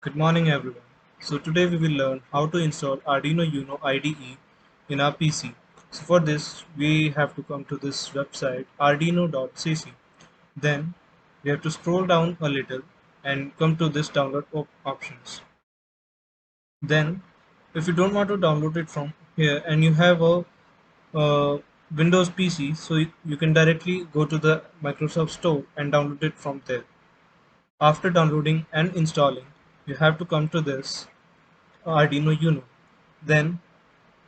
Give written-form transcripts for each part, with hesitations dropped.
Good morning everyone. So today we will learn how to install Arduino Uno IDE in our PC. So for this we have to come to this website arduino.cc. Then we have to scroll down a little and come to this download options. Then if you don't want to download it from here and you have a Windows PC, so you can directly go to the Microsoft Store and download it from there. After downloading and installing, you have to come to this Arduino Uno. Then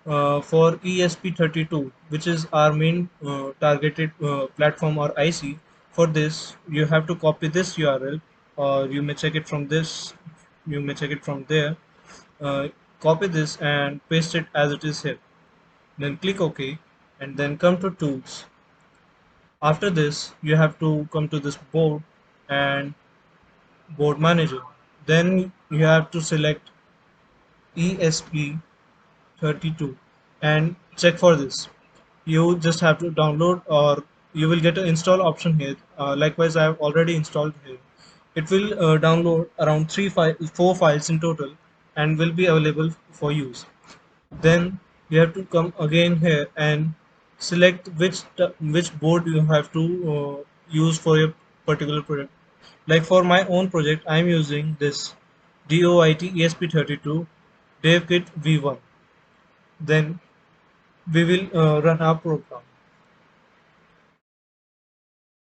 for ESP32, which is our main targeted platform or IC, for this you have to copy this URL, or you may check it from this, you may check it from there. Uh, Copy this and paste it as it is here. Then click OK, and then come to Tools. After this, you have to come to this board and board manager. Then you have to select ESP32 and check for this. You just have to download, or you will get an install option here. Likewise, I have already installed here. It will download around 4 files in total and will be available for use. Then you have to come again here and select which board you have to use for your particular project. Like for my own project, I am using this DOIT ESP32 DevKit V1. Then we will run our program.